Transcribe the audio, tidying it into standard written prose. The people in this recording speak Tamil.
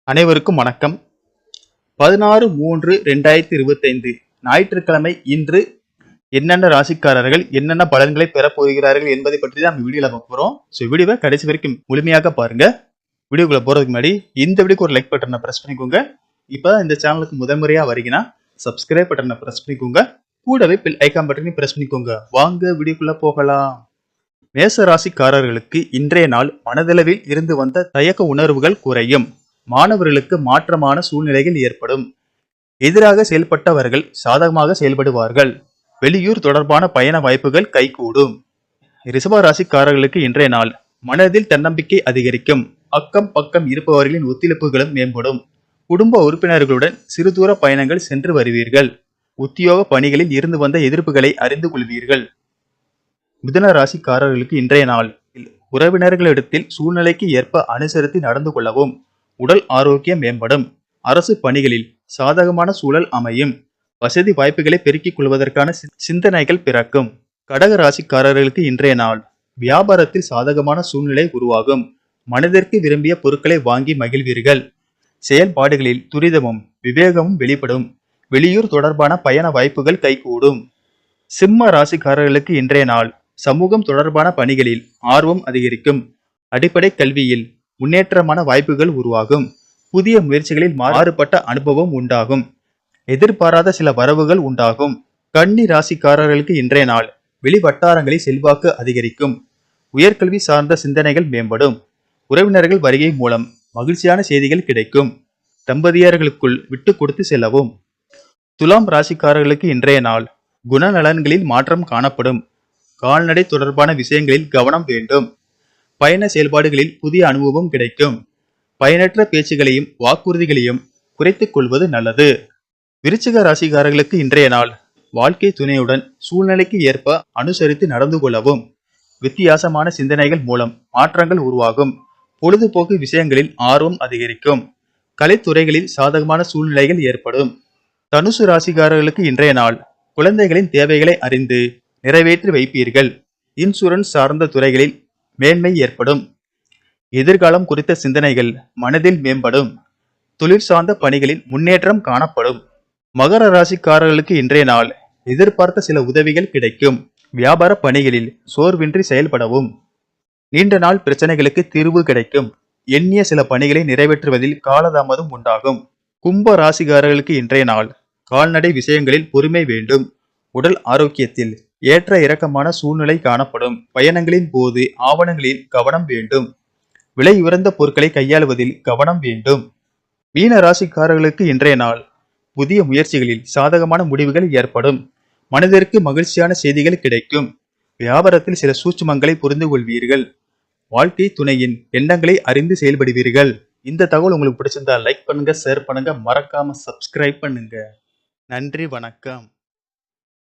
அனைவருக்கும் வணக்கம். 16/3/2025 ஞாயிற்றுக்கிழமை இன்று என்னென்ன ராசிக்காரர்கள் என்னென்ன பலன்களை பெற போகிறார்கள் என்பதை பற்றி தான் வீடியோல பார்க்க போறோம். வீடியோவை கடைசி வரைக்கும் முழுமையாக பாருங்க. வீடியோக்குள்ள போறதுக்கு முன்னாடி இந்த வீடியோக்கு ஒரு லைக் பட்டனை பிரஸ் பண்ணிக்கோங்க. இப்பதான் இந்த சேனலுக்கு முதன்முறையா வரீங்கன்னா சப்ஸ்கிரைப் பட்டனை பிரஸ் பண்ணிக்கோங்க. கூடவே பெல் ஐகான் பட்டனையும் பிரஸ் பண்ணிக்கோங்க. வாங்க வீடியோக்குள்ள போகலாம். மேச ராசிக்காரர்களுக்கு இன்றைய நாள் மனதளவில் இருந்து வந்த தயக்க உணர்வுகள் குறையும். மாணவர்களுக்கு மாற்றமான சூழ்நிலைகள் ஏற்படும். எதிராக செயல்பட்டவர்கள் சாதகமாக செயல்படுவார்கள். வெளியூர் தொடர்பான பயண வாய்ப்புகள் கைகூடும். ரிஷப ராசிக்காரர்களுக்கு இன்றைய நாள் மனதில் தன்னம்பிக்கை அதிகரிக்கும். அக்கம் பக்கம் இருப்பவர்களின் ஒத்துழைப்புகளும் மேம்படும். குடும்ப உறுப்பினர்களுடன் சிறு தூர பயணங்கள் சென்று வருவீர்கள். உத்தியோக பணிகளில் இருந்து வந்த எதிர்ப்புகளை அறிந்து கொள்வீர்கள். மிதுன ராசிக்காரர்களுக்கு இன்றைய நாள் உறவினர்களிடத்தில் சூழ்நிலைக்கு ஏற்ப அனுசரித்து நடந்து கொள்ளவும். உடல் ஆரோக்கியம் மேம்படும். அரசு பணிகளில் சாதகமான சூழல் அமையும். வசதி வாய்ப்புகளை பெருக்கிக் கொள்வதற்கான சிந்தனைகள் பிறக்கும். கடக ராசிக்காரர்களுக்கு இன்றைய நாள் வியாபாரத்தில் சாதகமான சூழ்நிலை உருவாகும். மனதிற்கு விரும்பிய பொருட்களை வாங்கி மகிழ்வீர்கள். செயல்பாடுகளில் துரிதமும் விவேகமும் வெளிப்படும். வெளியூர் தொடர்பான பயண வாய்ப்புகள் கைகூடும். சிம்ம ராசிக்காரர்களுக்கு இன்றைய நாள் சமூகம் தொடர்பான பணிகளில் ஆர்வம் அதிகரிக்கும். அடிப்படை கல்வியில் முன்னேற்றமான வாய்ப்புகள் உருவாகும். புதிய முயற்சிகளில் மாறுபட்ட அனுபவம் உண்டாகும். எதிர்பாராத சில வரவுகள் உண்டாகும். கன்னி ராசிக்காரர்களுக்கு இன்றைய நாள் வெளி வட்டாரங்களில் செல்வாக்கு அதிகரிக்கும். உயர்கல்வி சார்ந்த சிந்தனைகள் மேம்படும். உறவினர்கள் வருகை மூலம் மகிழ்ச்சியான செய்திகள் கிடைக்கும். தம்பதியர்களுக்குள் விட்டு கொடுத்து செல்லவும். துலாம் ராசிக்காரர்களுக்கு இன்றைய நாள் குணநலன்களில் மாற்றம் காணப்படும். கால்நடை தொடர்பான விஷயங்களில் கவனம் வேண்டும். பயண செயல்பாடுகளில் புதிய அனுபவம் கிடைக்கும். பயனற்ற பேச்சுகளையும் வாக்குறுதிகளையும் குறைத்துக் கொள்வது நல்லது. விருச்சிக ராசிக்காரர்களுக்கு இன்றைய நாள் வாழ்க்கை துணையுடன் சூழ்நிலைக்கு ஏற்ப அனுசரித்து நடந்து கொள்ளவும். வித்தியாசமான சிந்தனைகள் மூலம் மாற்றங்கள் உருவாகும். பொழுதுபோக்கு விஷயங்களில் ஆர்வம் அதிகரிக்கும். கலைத்துறைகளில் சாதகமான சூழ்நிலைகள் ஏற்படும். தனுசு ராசிக்காரர்களுக்கு இன்றைய நாள் குழந்தைகளின் தேவைகளை அறிந்து நிறைவேற்றி வைப்பீர்கள். இன்சூரன்ஸ் சார்ந்த துறைகளில் மேன்மை ஏற்படும். எதிர்காலம் குறித்த சிந்தனைகள் மனதில் மேம்படும். தொழில் சார்ந்த பணிகளில் முன்னேற்றம் காணப்படும். மகர ராசிக்காரர்களுக்கு இன்றைய நாள் எதிர்பார்த்த சில உதவிகள் கிடைக்கும். வியாபார பணிகளில் சோர்வின்றி செயல்படவும். நீண்ட நாள் பிரச்சனைகளுக்கு தீர்வு கிடைக்கும். எண்ணிய சில பணிகளை நிறைவேற்றுவதில் காலதாமதம் உண்டாகும். கும்ப ராசிக்காரர்களுக்கு இன்றைய நாள் கால்நடை விஷயங்களில் பொறுமை வேண்டும். உடல் ஆரோக்கியத்தில் ஏற்ற இறக்கமான சூழ்நிலை காணப்படும். பயணங்களின் போது ஆவணங்களில் கவனம் வேண்டும். விலை உயர்ந்த பொருட்களை கையாளுவதில் கவனம் வேண்டும். மீன ராசிக்காரர்களுக்கு இன்றைய நாள் புதிய முயற்சிகளில் சாதகமான முடிவுகள் ஏற்படும். மனதிற்கு மகிழ்ச்சியான செய்திகள் கிடைக்கும். வியாபாரத்தில் சில சூட்சுமங்களை புரிந்து கொள்வீர்கள். வாழ்க்கை துணையின் எண்ணங்களை அறிந்து செயல்படுவீர்கள். இந்த தகவல் உங்களுக்கு பிடிச்சிருந்தா லைக் பண்ணுங்க, ஷேர் பண்ணுங்க, மறக்காம சப்ஸ்கிரைப் பண்ணுங்க. நன்றி, வணக்கம்.